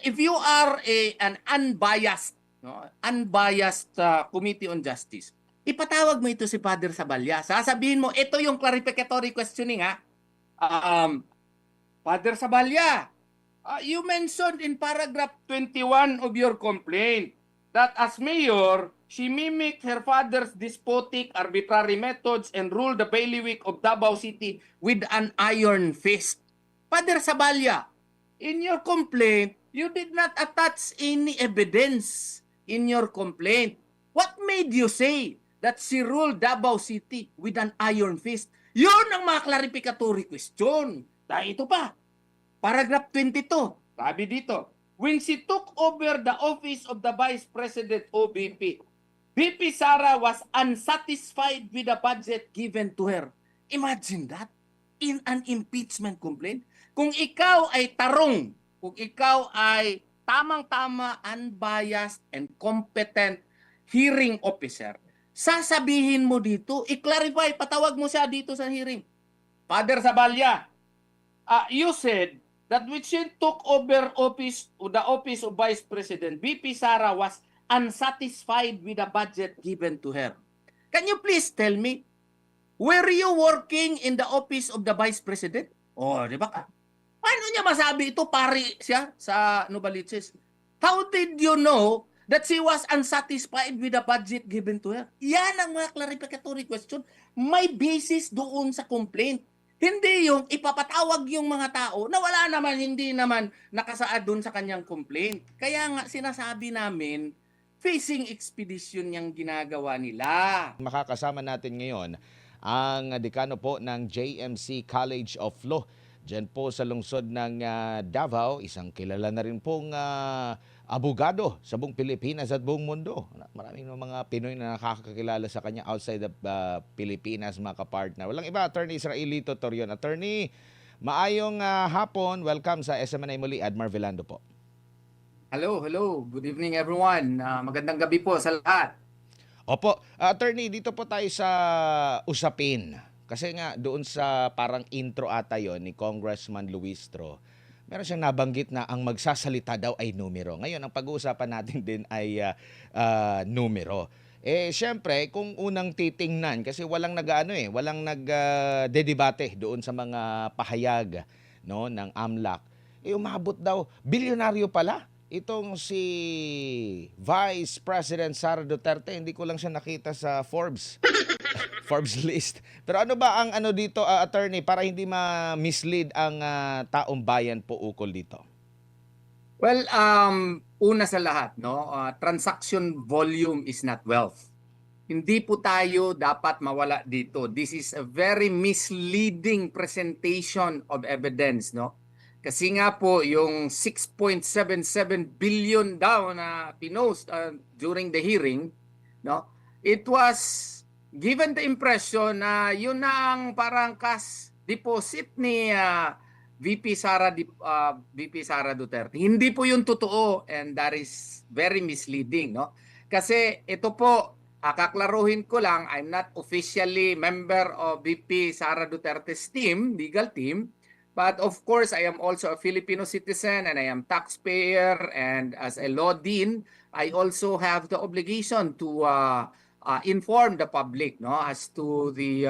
if you are an unbiased, no, unbiased Committee on Justice, ipatawag mo ito si Father Sabalya. Sasabihin mo, ito yung clarificatory questioning, ha? Father Sabalya, you mentioned in paragraph 21 of your complaint that as mayor, she mimicked her father's despotic, arbitrary methods and ruled the bailiwick of Davao City with an iron fist. Father Sabalya, in your complaint, you did not attach any evidence in your complaint. What made you say that she ruled Davao City with an iron fist? Yun ang mga clarificatory question. Dahil ito pa, paragraph 22, sabi dito, when she took over the office of the Vice President o VP Sara was unsatisfied with the budget given to her. Imagine that, in an impeachment complaint. Kung ikaw ay tarong, kung ikaw ay tamang-tama, unbiased, and competent hearing officer, sasabihin mo dito, i-clarify, patawag mo siya dito sa hearing. Father Sabalya, you said that when she took over the office of Vice President, VP Sara was unsatisfied with the budget given to her. Can you please tell me, were you working in the office of the Vice President? Oh, di ba? Paano niya masabi ito? Pari siya sa Novaliches. How did you know that she was unsatisfied with the budget given to her? Yan ang mga clarificatory question. May basis doon sa complaint. Hindi yung ipapatawag yung mga tao na wala naman, hindi naman nakasaad doon sa kanyang complaint. Kaya nga sinasabi namin, fishing expedition yung ginagawa nila. Makakasama natin ngayon ang dekano po ng JMC College of Law. Diyan po sa lungsod ng Davao, isang kilala na rin pong abogado sa buong Pilipinas at buong mundo. Maraming mga Pinoy na nakakakilala sa kanya outside of Pilipinas, mga kapartner. Walang iba, Attorney Israelito Torion. Attorney, maayong hapon. Welcome sa SMNI muli. Admar Velando po. Hello. Good evening everyone. Magandang gabi po sa lahat. Opo. Attorney, dito po tayo sa usapin. Kasi nga doon sa parang intro ata yon ni Congressman Luistro, meron siyang nabanggit na ang magsasalita daw ay numero. Ngayon, ang pag-uusapan natin din ay numero. Siyempre, kung unang titingnan, kasi walang walang nagdedebate doon sa mga pahayag, no, ng AMLAC. Umabot daw, bilyonaryo pala. Itong si Vice President Sara Duterte, hindi ko lang siya nakita sa Forbes list. Pero ano ba ang dito, attorney, para hindi ma-mislead ang taong bayan po ukol dito? Well, una sa lahat, no, transaction volume is not wealth. Hindi po tayo dapat mawala dito. This is a very misleading presentation of evidence, no? Kasi nga po yung 6.77 billion daw na pinost during the hearing, no? It was given the impression na yun na ang parang cash deposit ni VP Sara Duterte. Hindi po yun totoo, and that is very misleading, no? Kasi ito po, kaklaruhin ko lang, I'm not officially member of VP Sara Duterte's team, legal team, but of course I am also a Filipino citizen and I am taxpayer, and as a law dean, I also have the obligation to inform the public, no, as to the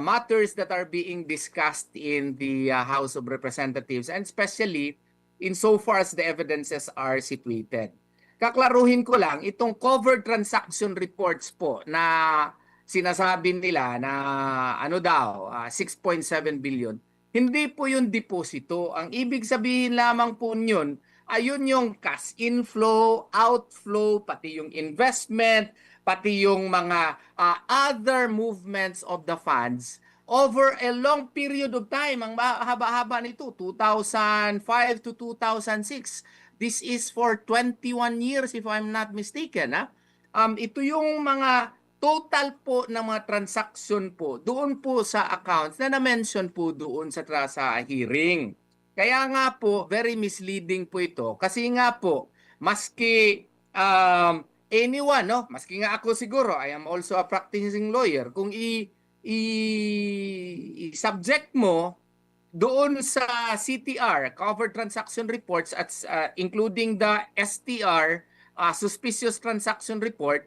matters that are being discussed in the House of Representatives, and especially insofar as the evidences are situated. Kaklaruhin ko lang, itong covered transaction reports po na sinasabi nila na 6.7 billion, hindi po yung deposito. Ang ibig sabihin lamang po yun, ayun yung cash inflow, outflow, pati yung investment, pati yung mga other movements of the funds over a long period of time. Ang haba-haba nito, 2005 to 2006. This is for 21 years if I'm not mistaken. Ito yung mga total po ng mga transaction po doon po sa accounts na na-mention po doon sa hearing. Kaya nga po, very misleading po ito. Kasi nga po, maski anyone, no? Maski nga ako siguro, I am also a practicing lawyer. Kung i-subject mo doon sa CTR, Covered Transaction Reports, at including the STR, Suspicious Transaction Report,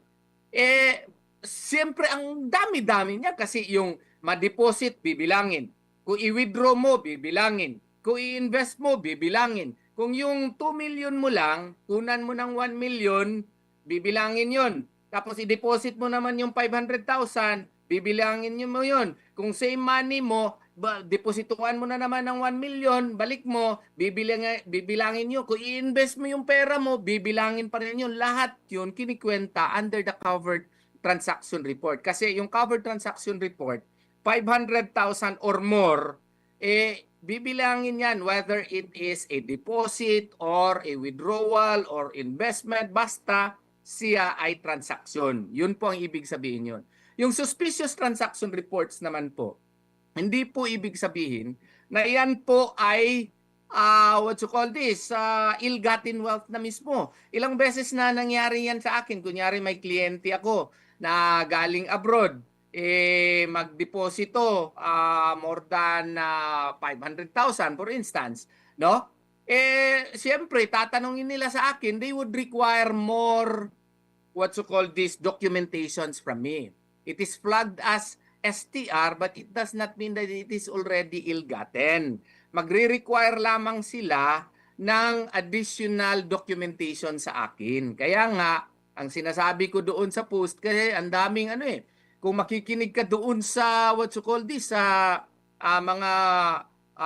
siyempre ang dami-dami niya kasi yung ma-deposit, bibilangin. Kung i-withdraw mo, bibilangin. Kung i-invest mo, bibilangin. Kung yung 2 million mo lang, kunan mo ng 1 million, bibilangin yon. Tapos i-deposit mo naman yung 500,000, bibilangin mo yon. Kung same money mo, deposituhan mo na naman ng 1 million, balik mo, bibilangin nyo. Kung i-invest mo yung pera mo, bibilangin pa rin yun. Lahat yun kinikwenta under the covered transaction report. Kasi yung covered transaction report, 500,000 or more, bibilangin yan whether it is a deposit or a withdrawal or investment, basta siya ay transaction. Yun po ang ibig sabihin yun. Yung suspicious transaction reports naman po, hindi po ibig sabihin na yan po ay what you call this, ill-gotten wealth na mismo. Ilang beses na nangyari yan sa akin. Kunyari may kliyente ako na galing abroad, magdeposito more than 500,000 for instance, no? Siyempre, tatanungin nila sa akin, they would require more what you call this documentations from me. It is flagged as STR but it does not mean that it is already ill-gotten. Magre-require lamang sila ng additional documentation sa akin. Kaya nga, ang sinasabi ko doon sa post, kasi ang daming kung makikinig ka doon sa what you call this, sa mga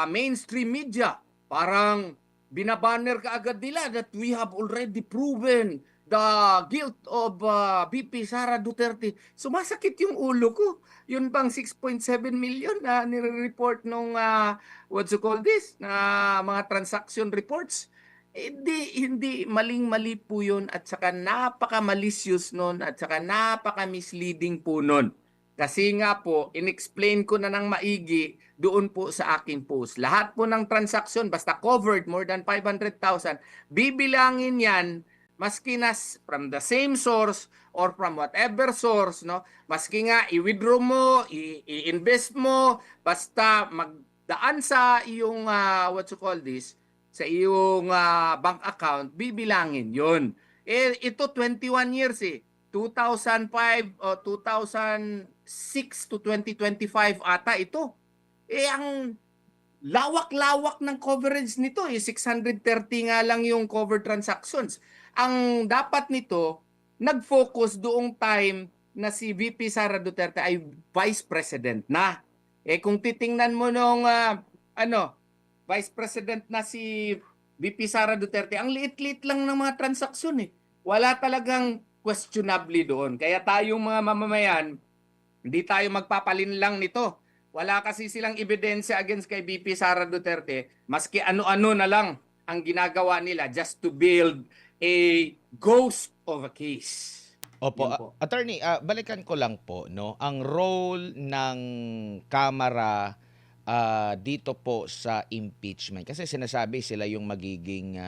mainstream media, parang binabanner ka agad nila that we have already proven the guilt of VP Sara Duterte. Sumasakit yung ulo ko. Yun bang 6.7 million na nire-report nung what you call this, na mga transaction reports. Hindi maling-mali po yun at saka napaka-malicious nun at saka napaka-misleading po nun. Kasi nga po, inexplain ko na ng maigi doon po sa aking post. Lahat po ng transaction, basta covered more than 500,000, bibilangin yan maski na from the same source or from whatever source, no? Maski nga i-withdraw mo, i-invest mo, basta magdaan sa iyong what you call this, sa iyong bank account, bibilangin 'yon. Ito 21 years 2005 o 2006 to 2025 ata ito. Ang lawak-lawak ng coverage nito 630 nga lang yung covered transactions. Ang dapat nito, nag-focus doong time na si VP Sara Duterte ay Vice President na. Kung titingnan mo nung Vice President na si VP Sara Duterte, ang liit-liit lang ng mga transaksyon Wala talagang questionably doon. Kaya tayong mga mamamayan, hindi tayo magpapalinlang nito. Wala kasi silang ebidensya against kay VP Sara Duterte, maski ano-ano na lang ang ginagawa nila just to build a ghost of a case. Opo, Yun po. attorney, balikan ko lang po, no, ang role ng Kamara dito po sa impeachment. Kasi sinasabi sila yung magiging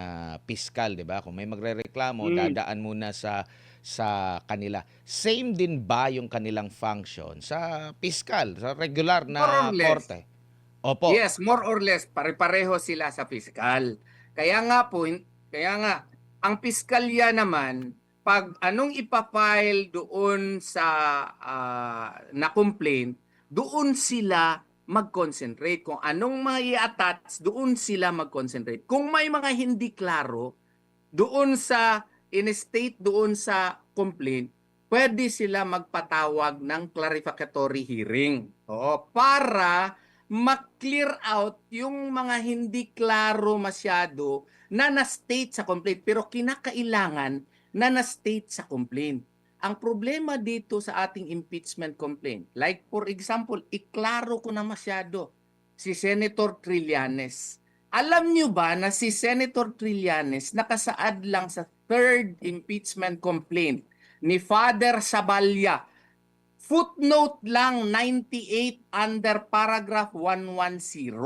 piskal, 'di ba? Kung may magrereklamo, dadaan muna sa kanila. Same din ba yung kanilang function sa piskal, sa regular More or na less. korte? Opo. Yes, more or less pare-pareho sila sa piskal. Kaya nga po, ang piskalya naman, pag anong ipafile doon sa na complaint, doon sila mag-concentrate. Kung anong mga i-attach, doon sila mag-concentrate. Kung may mga hindi klaro, doon sa in-state doon sa complaint, pwede sila magpatawag ng clarificatory hearing. Para ma-clear out yung mga hindi klaro masyado na na-state sa complaint pero kinakailangan na na-state sa complaint. Ang problema dito sa ating impeachment complaint, like for example, iklaro ko na masyado si Senator Trillanes. Alam nyo ba na si Senator Trillanes nakasaad lang sa third impeachment complaint ni Father Saballa? Footnote lang 98 under paragraph 110.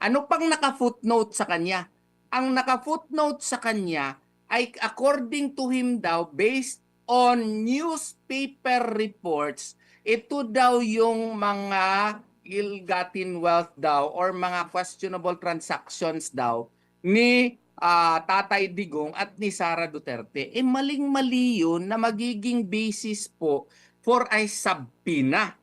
Ano pang naka-footnote sa kanya? Ang naka-footnote sa kanya ay according to him daw, based on newspaper reports, ito daw yung mga ill-gotten wealth daw or mga questionable transactions daw ni Tatay Digong at ni Sara Duterte. Maling-mali yun na magiging basis po for a subpoena.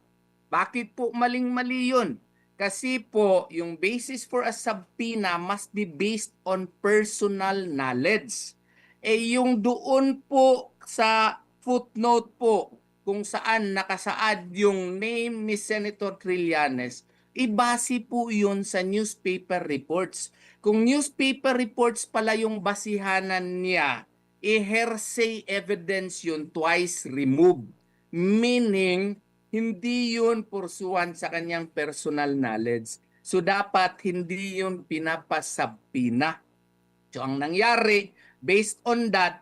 Bakit po maling-mali yun? Kasi po, yung basis for a subpoena must be based on personal knowledge. Yung doon po sa footnote po, kung saan nakasaad yung name ni Senator Trillanes, ibase po yun sa newspaper reports. Kung newspaper reports pala yung basihanan niya, hearsay evidence yun twice removed. Meaning, hindi yun pursuant sa kanyang personal knowledge. So dapat hindi yun pinapasabpina. So ang nangyari, based on that,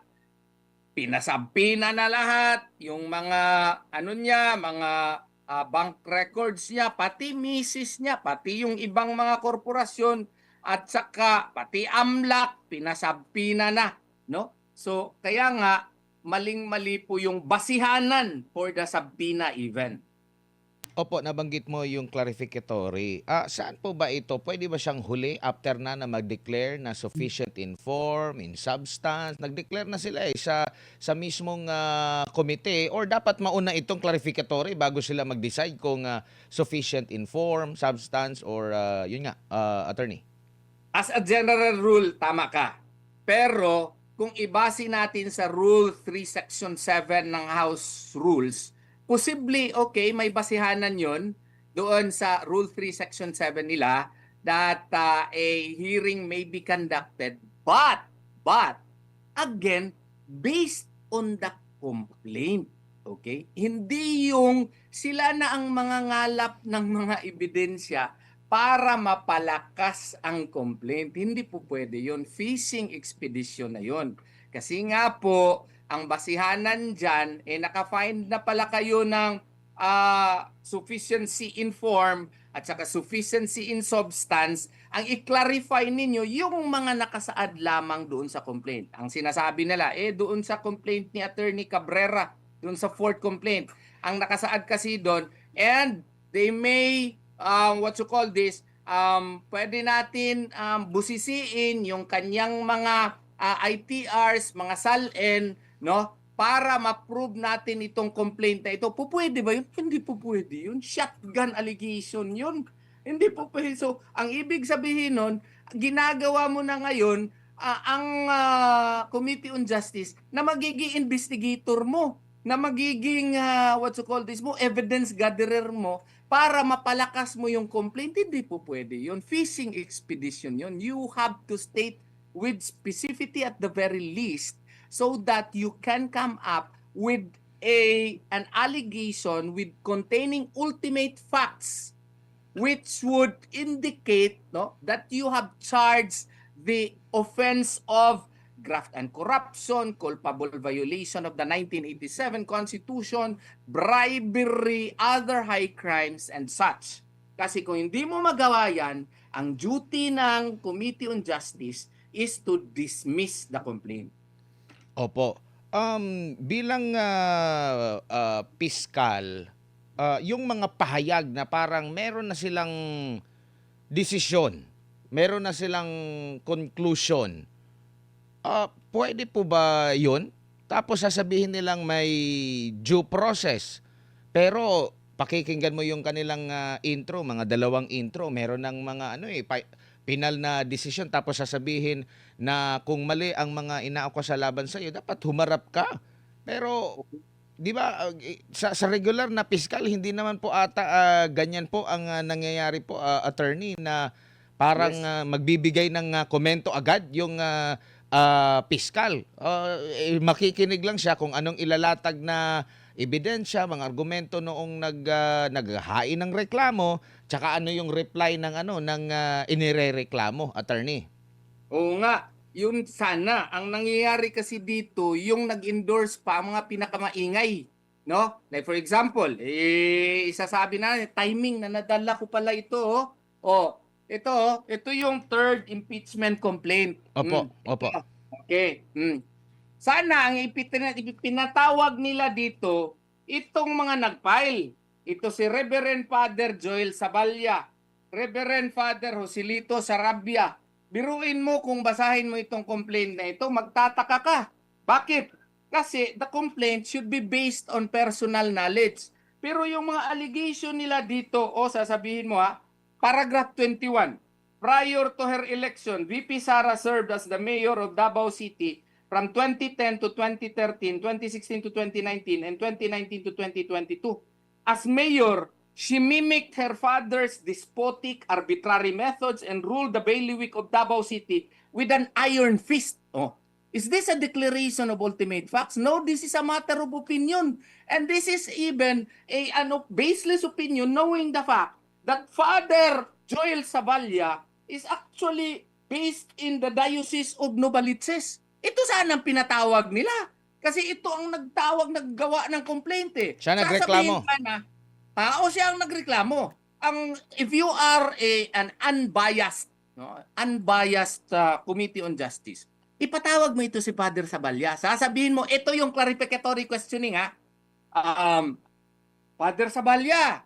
pinasabpina na lahat, yung mga ano niya, mga bank records niya, pati misis niya, pati yung ibang mga korporasyon, at saka pati AMLAC, pinasabpina na. No? So kaya nga, maling-mali po yung basihanan for the subpoena event. Opo, nabanggit mo yung clarificatory. Saan po ba ito? Pwede ba siyang huli after na mag-declare na sufficient in form, in substance? Nag-declare na sila sa mismong komite, or dapat mauna itong clarificatory bago sila mag-decide kung sufficient in form, substance, or yun nga, attorney? As a general rule, tama ka. Pero kung ibase natin sa Rule 3 Section 7 ng House Rules, posible, okay, may basihanan yon doon sa Rule 3 Section 7 nila that a hearing may be conducted. But, again, based on the complaint. Okay? Hindi yung sila na ang mga ngalap ng mga ebidensya para mapalakas ang complaint. Hindi po pwede yun. Fishing expedition na yun. Kasi nga po, ang basihanan dyan, naka-find na pala kayo ng sufficiency in form at saka sufficiency in substance. Ang i-clarify ninyo yung mga nakasaad lamang doon sa complaint. Ang sinasabi nila, doon sa complaint ni Attorney Cabrera, doon sa fourth complaint, ang nakasaad kasi doon, and they may pwede natin busisiin yung kanyang mga ITRs, mga SALN, no? Para ma-prove natin itong complaint na ito. Pupwede ba yun? Hindi po pwede yun. Shotgun allegation yun. Hindi po pwede. So, ang ibig sabihin nun, ginagawa mo na ngayon ang Committee on Justice na magiging investigator mo, na magiging evidence gatherer mo para mapalakas mo yung complaint. Hindi po pwede yun. Fishing expedition yun. You have to state with specificity at the very least so that you can come up with an allegation with containing ultimate facts which would indicate that you have charged the offense of graft and corruption, culpable violation of the 1987 Constitution, bribery, other high crimes, and such. Kasi kung hindi mo magawa yan, ang duty ng Committee on Justice is to dismiss the complaint. Opo. Bilang piskal, yung mga pahayag na parang meron na silang desisyon, meron na silang conclusion, pwede po ba yun? Tapos sasabihin nilang may due process. Pero pakikinggan mo yung kanilang intro, mga dalawang intro, meron ng mga penal na desisyon, tapos sasabihin na kung mali ang mga inaakusa laban sa iyo, dapat humarap ka. Pero 'di ba sa regular na piskal hindi naman po ata ganyan po ang nangyayari po, attorney, na parang magbibigay ng komento agad yung piskal. Makikinig lang siya kung anong ilalatag na ebidensya, mga argumento noong naghahain ng reklamo, tsaka ano yung reply ng inirereklamo, attorney. Oo nga, yun sana. Ang nangyayari kasi dito, yung nag-endorse pa ang mga pinakamaingay. No? Like for example, isasabi na, timing na nadala ko pala ito. Ito yung third impeachment complaint. Opo. Okay. Sana ang ipinatawag nila dito, itong mga nag-file. ito si Reverend Father Joel Saballa, Reverend Father Joselito Sarabia. Biruin mo kung basahin mo itong complaint na ito, magtataka ka. Bakit? Kasi the complaint should be based on personal knowledge. Pero yung mga allegation nila dito, sasabihin mo paragraph 21. Prior to her election, VP Sara served as the mayor of Davao City from 2010 to 2013, 2016 to 2019, and 2019 to 2022. As mayor, she mimicked her father's despotic, arbitrary methods and ruled the bailiwick of Davao City with an iron fist. Is this a declaration of ultimate facts? No, this is a matter of opinion. And this is even a baseless opinion, knowing the fact that Father Joel Saballa is actually based in the Diocese of Novaliches. Ito sana ang pinatawag nila. Kasi ito ang naggawa ng complaint eh. Siya nagreklamo. Sasabihin ka na, siya ang nagreklamo. If you are an unbiased, unbiased Committee on Justice, ipatawag mo ito si Father Saballa. Sasabihin mo, ito yung clarificatory questioning Father Saballa,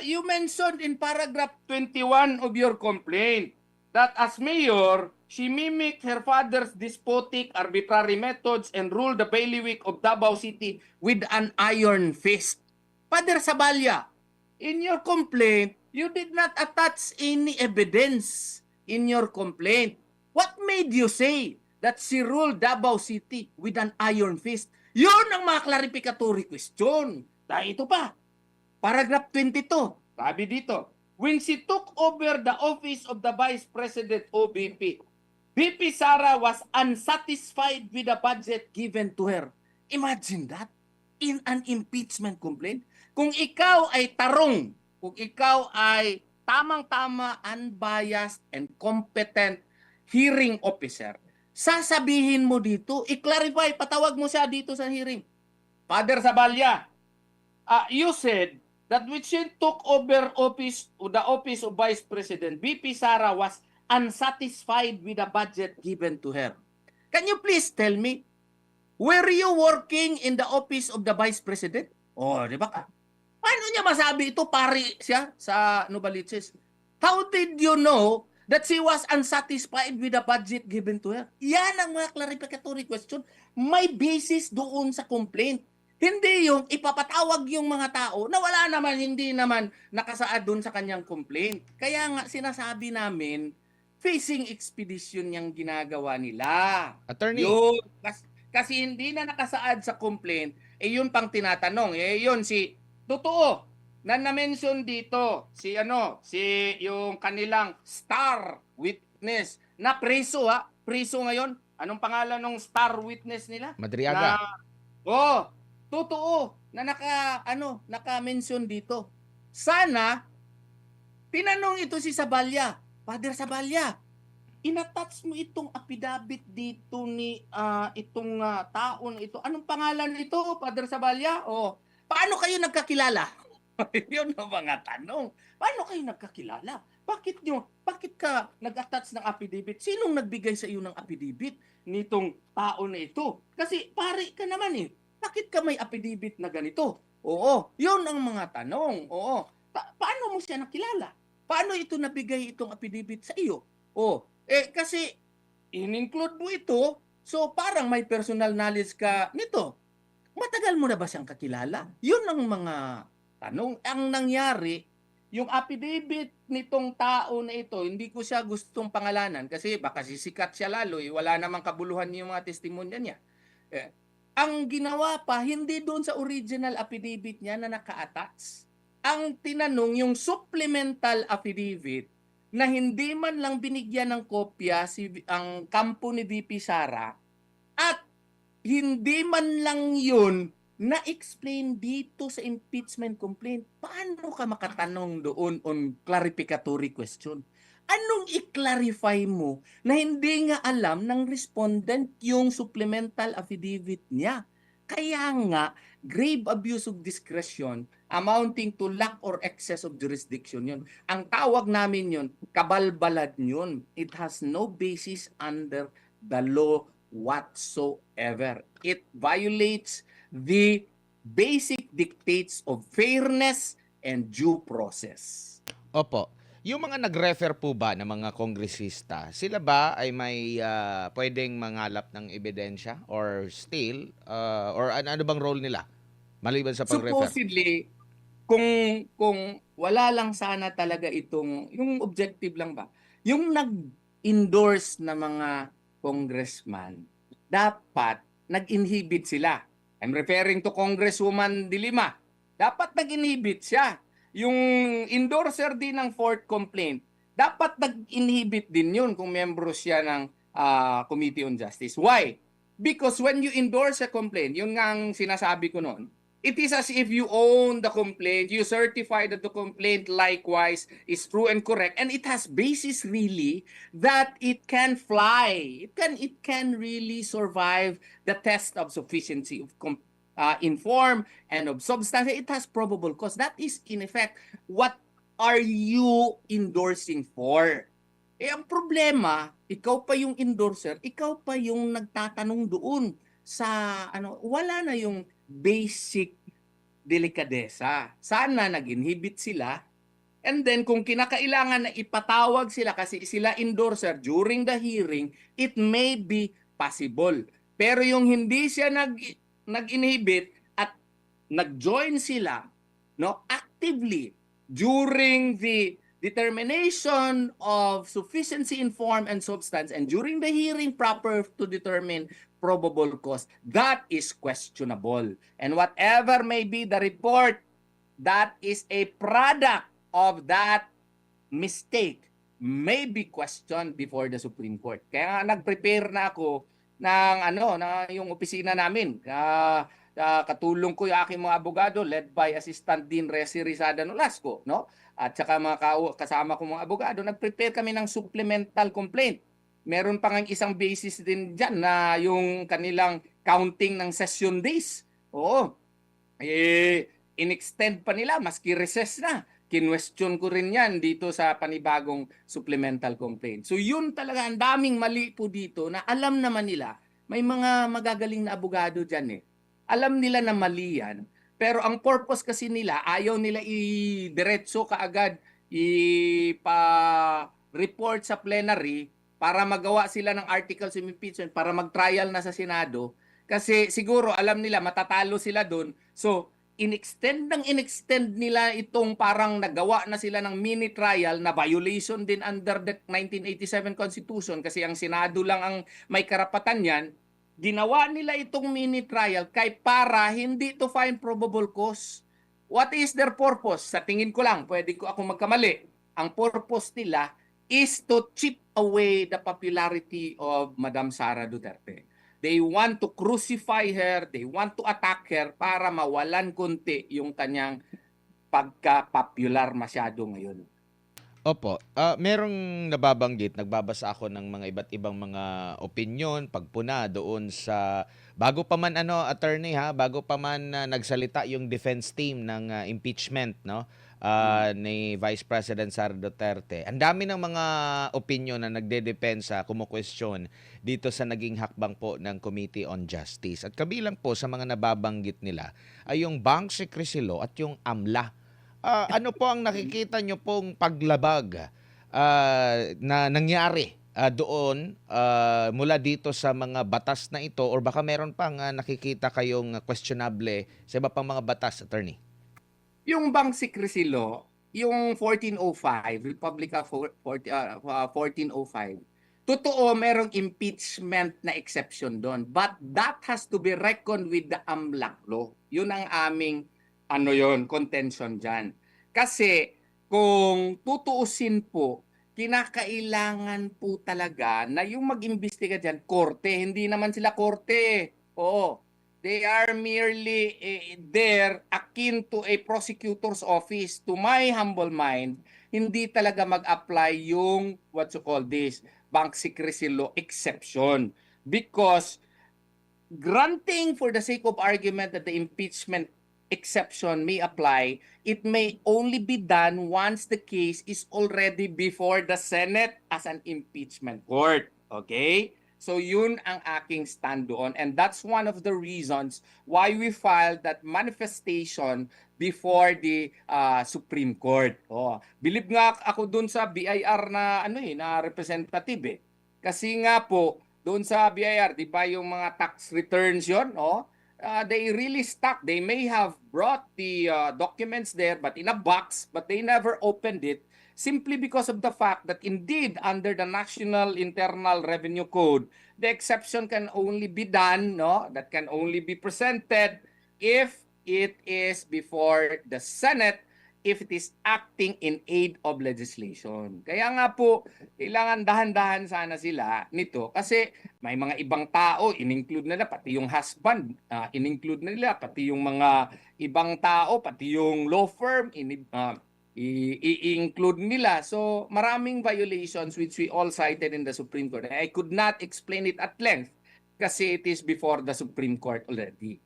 you mentioned in paragraph 21 of your complaint that as mayor, she mimicked her father's despotic, arbitrary methods and ruled the bailiwick of Davao City with an iron fist. Father Saballa, in your complaint, you did not attach any evidence in your complaint. What made you say that she ruled Davao City with an iron fist? Yun ang mga clarificatory question. Dahil ito pa, paragraph 22, sabi dito, when she took over the office of the Vice President OVP, VP Sara was unsatisfied with the budget given to her. Imagine that, in an impeachment complaint. Kung ikaw ay tarong, kung ikaw ay tamang-tama, unbiased, and competent hearing officer, sasabihin mo dito, i-clarify, patawag mo siya dito sa hearing. Father Saballa, you said that when she took over the office of Vice President, VP Sara was unsatisfied with the budget given to her. Can you please tell me, were you working in the office of the Vice President? Di ba? Paano niya masabi ito? Pari siya sa Novaliches. How did you know that she was unsatisfied with the budget given to her? Yan ang mga clarificatory question. May basis doon sa complaint. Hindi yung ipapatawag yung mga tao na wala naman, hindi naman nakasaad doon sa kanyang complaint. Kaya nga sinasabi namin, fishing expedition yung ginagawa nila. Attorney. Yun, kasi hindi na nakasaad sa complaint, yun pang tinatanong. Yun totoo, na-mention dito, si yung kanilang star witness, na preso preso ngayon. Anong pangalan ng star witness nila? Madriaga. Totoo na naka-mention dito. Sana tinanong ito si Saballa, Father Saballa, inattach mo itong affidavit dito ni itong tao na ito. Anong pangalan nito, Father Saballa? Paano kayo nagkakilala? Yun ang mga tanong. Paano kayo nagkakilala? Bakit ka nag-attach ng affidavit? Sinong nagbigay sa iyo ng affidavit nitong tao na ito? Kasi pare ka naman Bakit ka may affidavit na ganito? Yun ang mga tanong. Paano mo siya nakilala? Paano ito nabigay itong affidavit sa iyo? Kasi in-include mo ito, so parang may personal knowledge ka nito. Matagal mo na ba siyang kakilala? Yun ang mga tanong. Ang nangyari, yung affidavit nitong tao na ito, hindi ko siya gustong pangalanan kasi baka sisikat siya lalo. Wala namang kabuluhan yung mga testimonya niya. Ang ginawa pa, hindi doon sa original affidavit niya na naka-attach. Ang tinanong, yung supplemental affidavit na hindi man lang binigyan ng kopya ang kampo ni VP Sara at hindi man lang yun na-explain dito sa impeachment complaint. Paano ka makatanong doon on clarificatory question? Anong i-clarify mo na hindi nga alam ng respondent yung supplemental affidavit niya? Kaya nga, grave abuse of discretion amounting to lack or excess of jurisdiction yun. Ang tawag namin yun, kabalbalad yun. It has no basis under the law whatsoever. It violates the basic dictates of fairness and due process. Opo. Yung mga nag-refer po ba ng mga kongresista, sila ba ay may pwedeng mangalap ng ebidensya or still or ano bang role nila maliban sa pag-refer? Supposedly, kung wala lang sana talaga itong, yung objective lang ba, yung nag-endorse na mga congressman, dapat nag-inhibit sila. I'm referring to Congresswoman De Lima. Dapat nag-inhibit siya. Yung endorser din ng fourth complaint, dapat nag-inhibit din yun kung membro siya ng Committee on Justice. Why? Because when you endorse a complaint, yun nga ang sinasabi ko noon, it is as if you own the complaint, you certify that the complaint likewise is true and correct, and it has basis really that it can fly. It can really survive the test of sufficiency of in form and of substance. It has probable cause. That is in effect what are you endorsing for? Ang problema, ikaw pa yung endorser, ikaw pa yung nagtatanong doon sa wala na yung basic delikadesa. Sana nag-inhibit sila. And then kung kinakailangan na ipatawag sila kasi sila endorser during the hearing, it may be possible. Pero yung hindi siya nag-inhibit at nag-join sila actively during the determination of sufficiency in form and substance and during the hearing proper to determine probable cause, that is questionable. And whatever may be the report, that is a product of that mistake may be questioned before the Supreme Court. Kaya nga nag-prepare na ako ng na yung opisina namin. Katulong ko yung aking mga abogado led by Assistant Dean Resi Rizada Nolasco, no? At saka mga kasama ko mga abogado, nag-prepare kami ng supplemental complaint. Meron pa ngang isang basis din diyan na yung kanilang counting ng session days. Oo. In-extend pa nila maski recess na. Kinwestiyon ko rin yan dito sa panibagong supplemental complaint. So yun talaga, ang daming mali po dito na alam naman nila, may mga magagaling na abogado dyan eh. Alam nila na mali yan, pero ang purpose kasi nila, ayaw nila i-diretso kaagad, ipa-report sa plenary para magawa sila ng articles of impeachment, para mag-trial na sa Senado. Kasi siguro alam nila matatalo sila doon. So, inextend nila itong parang nagawa na sila ng mini trial na violation din under the 1987 Constitution kasi ang Senado lang ang may karapatan yan. Ginawa nila itong mini trial para hindi to find probable cause. What is their purpose? Sa tingin ko lang, pwede ko ako magkamali. Ang purpose nila is to chip away the popularity of Madam Sara Duterte. They want to crucify her, they want to attack her para mawalan konti yung kanyang pagka-popular masyado ngayon. Opo. Merong nagbabasa ako ng mga iba't ibang mga opinyon, pagpuna doon sa bago pa man attorney bago pa man nagsalita yung defense team ng impeachment ni Vice President Sara Duterte. Ang dami ng mga opinyon na nagdedepensa, kumu-question dito sa naging hakbang po ng Committee on Justice. At kabilang po sa mga nababanggit nila ay yung Bank Secrecy Law at yung AMLA. Ano po ang nakikita nyo pong paglabag na nangyari doon mula dito sa mga batas na ito or baka meron pang nakikita kayong questionable sa iba pang mga batas, attorney? Yung Bank Secrecy Law, yung 1405, Republic of 1405, totoo merong impeachment na exception doon. But that has to be reckoned with the AMLAC law. Yun ang aming contention dyan. Kasi kung tutuusin po, kinakailangan po talaga na yung mag-imbestiga dyan, korte. Hindi naman sila korte. Oo. They are merely there akin to a prosecutor's office. To my humble mind, hindi talaga mag-apply yung Bank Secrecy Law exception. Because granting for the sake of argument that the impeachment exception may apply, it may only be done once the case is already before the Senate as an impeachment court. Okay? So yun ang aking stand doon, and that's one of the reasons why we filed that manifestation before the Supreme Court. Oh, believe nga ako doon sa BIR na na representative eh. Kasi nga po doon sa BIR, 'di ba yung mga tax returns 'yon, oh? They really stuck. They may have brought the documents there but in a box, but they never opened it simply because of the fact that indeed under the National Internal Revenue Code, the exception can only be done, no? That can only be presented if it is before the Senate, if it is acting in aid of legislation. Kaya nga po, kailangan dahan-dahan sana sila nito kasi may mga ibang tao, in-include nila pati yung husband, in-include nila pati yung mga ibang tao, pati yung law firm, i-include nila. So maraming violations which we all cited in the Supreme Court. I could not explain it at length kasi it is before the Supreme Court already.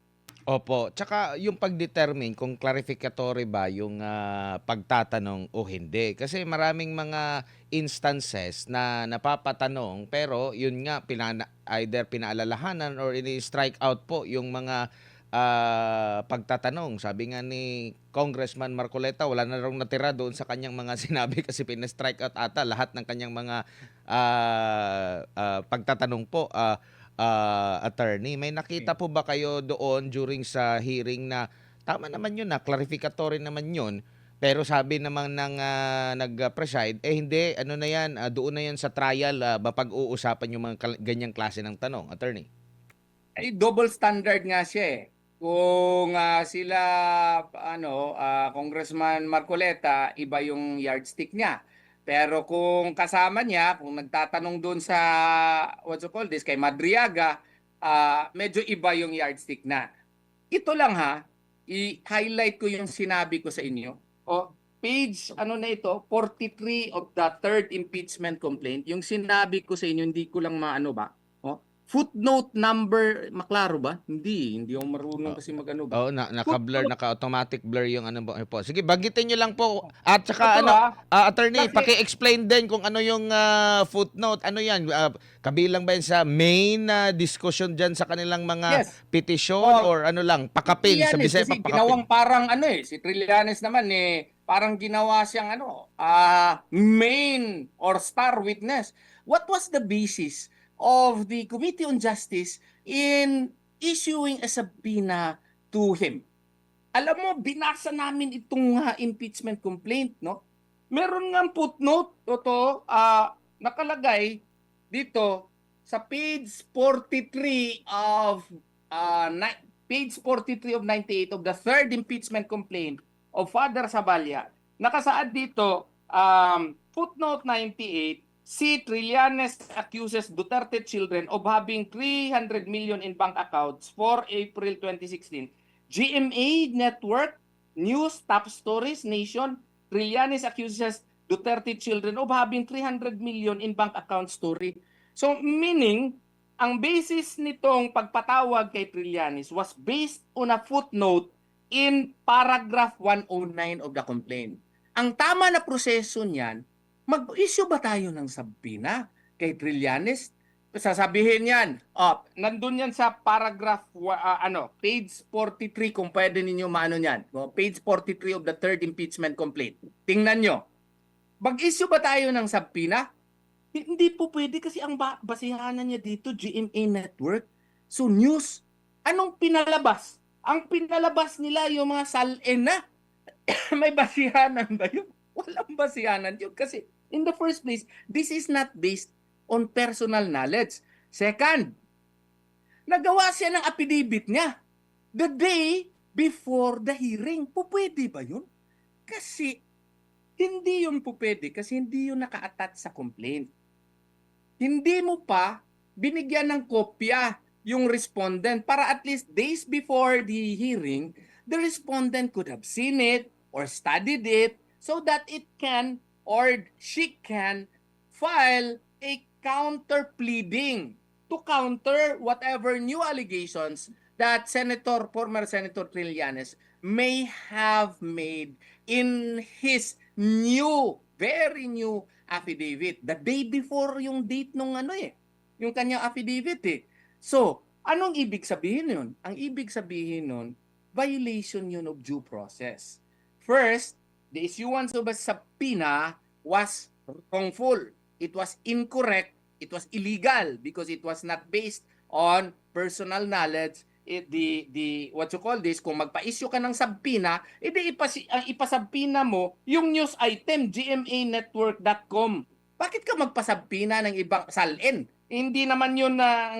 Opo, tsaka yung pag-determine kung clarificatory ba yung pagtatanong o hindi. Kasi maraming mga instances na napapatanong pero yun nga either pinaalalahanan or ini-strike out po yung mga pagtatanong. Sabi nga ni Congressman Marcoleta, wala na raw natira doon sa kanyang mga sinabi kasi pina-strike out ata lahat ng kanyang mga pagtatanong po. Attorney, may nakita po ba kayo doon during sa hearing na tama naman yun na clarificatory naman yun, pero sabi naman ng nag-preside, hindi, ano na yan, doon na yan sa trial, mapag-uusapan yung mga ganyang klase ng tanong, attorney? Ay, double standard nga siya eh. Kung sila, Congressman Marcoleta, iba yung yardstick niya. Pero kung kasama niya, kung nagtatanong doon sa, kay Madriaga, medyo iba yung yardstick na. Ito lang ha, i-highlight ko yung sinabi ko sa inyo. O, page, na ito, 43 of the third impeachment complaint. Yung sinabi ko sa inyo, hindi ko lang maano ba? O, footnote number, maklaro ba? Hindi ako marunong kasi magano ba? Oo, naka-blur, naka-automatic blur yung ano po. Sige, bagitin nyo lang po. At Ito, saka attorney, kasi- paki-explain din kung ano yung footnote. Ano yan? Kabilang ba yan sa main discussion dyan sa kanilang mga Yes. petisyon or ano lang, pakapin? Sa Trillanes, Bisaya kasi pa ginawang pakapin. parang si Trillanes naman parang ginawa siyang main or star witness. What was the basis of the Committee on Justice in issuing a subpoena to him? Alam mo, binasa namin itong impeachment complaint, no? Meron ngang footnote, nakalagay dito sa page 43 of page 43 of 98 of the third impeachment complaint of Father Saballa. Nakasaad dito, footnote 98, si Trillanes accuses Duterte children of having 300 million in bank accounts for April 2016. GMA Network, News, Top Stories, Nation, Trillanes accuses Duterte children of having 300 million in bank account story. So meaning, ang basis nitong pagpatawag kay Trillanes was based on a footnote in paragraph 109 of the complaint. Ang tama na proseso niyan, mag-issue ba tayo ng subpoena kay Trillanes? Sasabihin yan, nandun yan sa paragraph, page 43 kung pwede ninyo maano yan. Page 43 of the third impeachment complaint. Tingnan nyo. Mag-issue ba tayo ng subpoena? Hindi po pwede kasi ang basihanan niya dito, GMA Network. So news, anong pinalabas? Ang pinalabas nila yung mga salena. May basihanan ba yun? Walang basihanan yun kasi in the first place, this is not based on personal knowledge. Second, nagawa siya ng affidavit niya the day before the hearing. Pupwede ba yun? Kasi hindi yun pupwede kasi hindi yun naka-attach sa complaint. Hindi mo pa binigyan ng kopya yung respondent para at least days before the hearing, the respondent could have seen it or studied it so that it can or she can file a counter pleading to counter whatever new allegations that former Senator Trillanes may have made in his very new affidavit. The day before yung date nung yung kanyang affidavit eh. So, anong ibig sabihin nun? Ang ibig sabihin nun, violation yun of due process. First, the issuance of a subpoena was wrongful. It was incorrect. It was illegal because it was not based on personal knowledge. The what you call this, kung magpa-issue ka ng subpoena, edi ang ipasubpoena mo yung news item gmanetwork.com. Bakit ka magpasubpoena ng ibang salin? Hindi naman yun na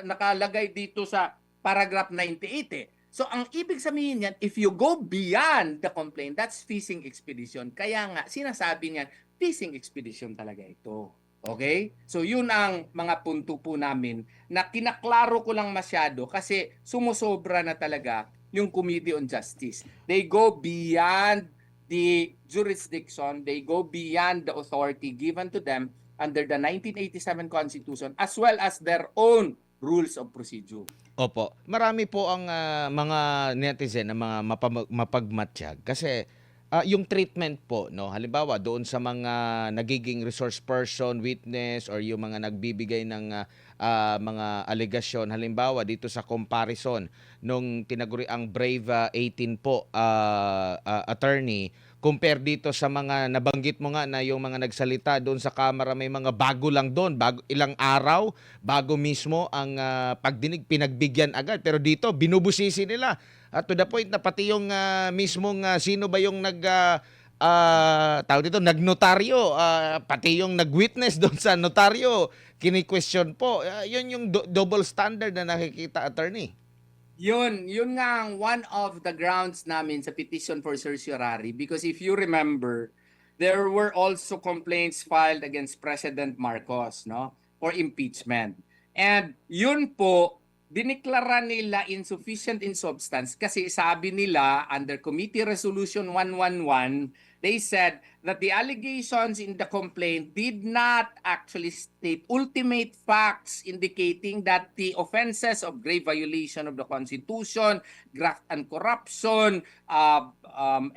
nakalagay dito sa paragraph 98 eh. So ang ibig sabihin niyan, if you go beyond the complaint, that's fishing expedition. Kaya nga sinasabi niyan, fishing expedition talaga ito. Okay? So yun ang mga punto po namin na kinaklaro ko lang masyado kasi sumusobra na talaga yung Committee on Justice. They go beyond the jurisdiction, they go beyond the authority given to them under the 1987 Constitution as well as their own rules of procedure. Opo. Marami po ang mga netizen na mga mapagmatsyag kasi yung treatment po, no, halimbawa doon sa mga nagiging resource person, witness, or yung mga nagbibigay ng mga alegasyon, halimbawa dito sa comparison nung tinaguri ang Brave 18 po, attorney, compare dito sa mga nabanggit mo nga na yung mga nagsalita doon sa Kamara, may mga bago lang doon, ilang araw, bago mismo ang pagdinig, pinagbigyan agad. Pero dito, binubusisi nila. At to the point na pati yung mismong sino ba yung tawag dito, nagnotaryo, pati yung nagwitness doon sa notaryo, kini-question po. Yun yung double standard na nakikita, attorney. Yun nga ang one of the grounds namin sa petition for certiorari because if you remember, there were also complaints filed against President Marcos, no, for impeachment. And yun po, diniklara nila insufficient in substance kasi sabi nila under Committee Resolution 111, they said that the allegations in the complaint did not actually state ultimate facts indicating that the offenses of grave violation of the Constitution, graft and corruption,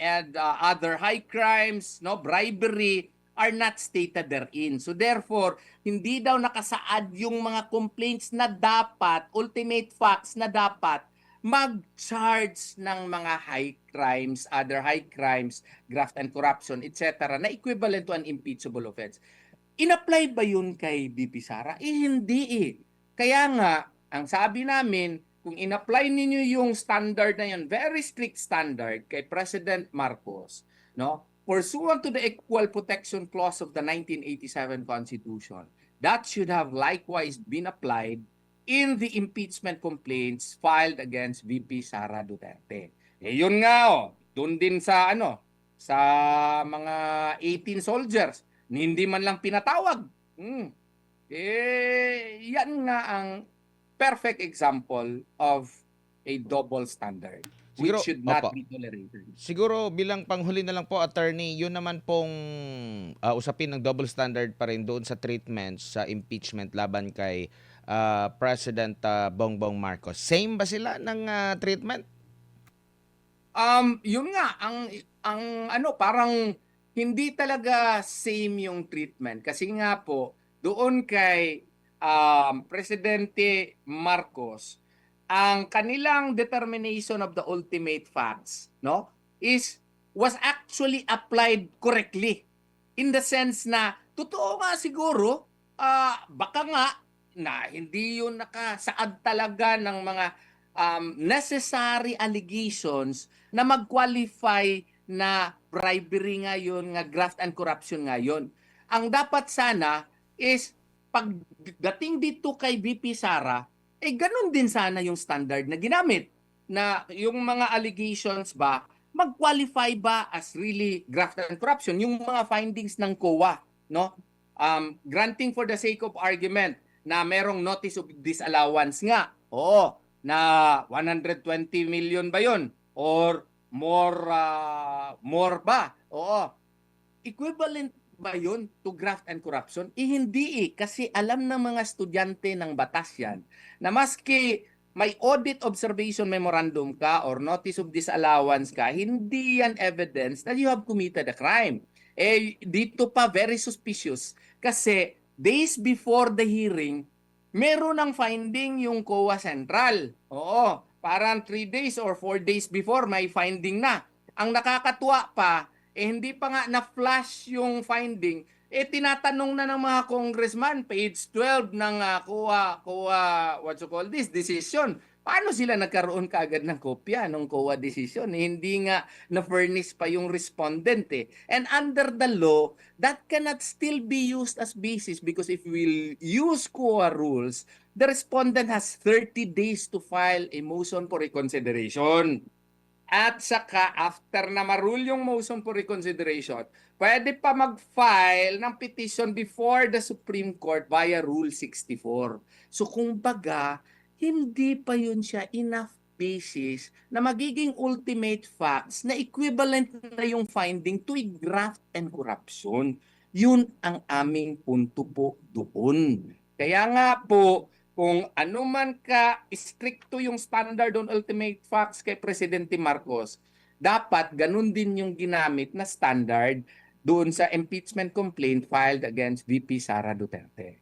and other high crimes, no, bribery, are not stated therein. So therefore, hindi daw nakasaad yung mga complaints na dapat, ultimate facts na dapat mag-charge ng mga high crimes, other high crimes, graft and corruption, etc. na equivalent to an impeachable offense. In-apply ba yun kay BP Sara? Hindi eh. Kaya nga, ang sabi namin, kung in-apply ninyo yung standard na yun, very strict standard kay President Marcos, no? Pursuant to the Equal Protection Clause of the 1987 Constitution, that should have likewise been applied in the impeachment complaints filed against VP Sara Duterte. Eh yun nga doon din sa sa mga 18 soldiers, hindi man lang pinatawag. Yan nga ang perfect example of a double standard. Siguro, Which should not opo, be tolerated. siguro bilang panghuli na lang po, attorney, yun naman pong usapin ng double standard pa rin doon sa treatment sa impeachment laban kay President Bongbong Marcos. Same ba sila ng treatment? Yun nga ang parang hindi talaga same yung treatment kasi nga po doon kay Presidente Marcos, ang kanilang determination of the ultimate facts, no, was actually applied correctly in the sense na totoo nga siguro, baka nga na hindi yun nakasaad talaga ng mga necessary allegations na mag-qualify na bribery nga yun, nga graft and corruption nga yun. Ang dapat sana is pagdating dito kay VP Sara, ganun din sana yung standard na ginamit. Na yung mga allegations ba, mag-qualify ba as really graft and corruption? Yung mga findings ng COA, no? Granting for the sake of argument na merong notice of disallowance nga. Oo, na 120 million ba yun? Or more ba? Oo. Equivalent ba yun to graft and corruption? Hindi kasi alam ng mga estudyante ng batas yan na maski may audit observation memorandum ka or notice of disallowance ka, hindi yan evidence that you have committed a crime. Dito pa very suspicious kasi days before the hearing, meron ng finding yung COA Central. Oo, parang 3 days or 4 days before may finding na. Ang nakakatuwa pa, hindi pa nga na-flash yung finding, tinatanong na ng mga congressman, page 12 ng COA, what you call this, decision. Paano sila nagkaroon kaagad ng kopya ng COA decision? Hindi nga na-furnish pa yung respondent eh. And under the law, that cannot still be used as basis because if we use COA rules, the respondent has 30 days to file a motion for reconsideration. At saka, after na marule yung motion for reconsideration, pwede pa mag-file ng petition before the Supreme Court via Rule 64. So, kumbaga, hindi pa yun siya enough basis na magiging ultimate facts na equivalent na yung finding to a graft and corruption. Yun ang aming punto po doon. Kaya nga po, kung ano man ka stricto yung standard on ultimate facts kay Presidente Marcos, dapat ganun din yung ginamit na standard doon sa impeachment complaint filed against VP Sara Duterte.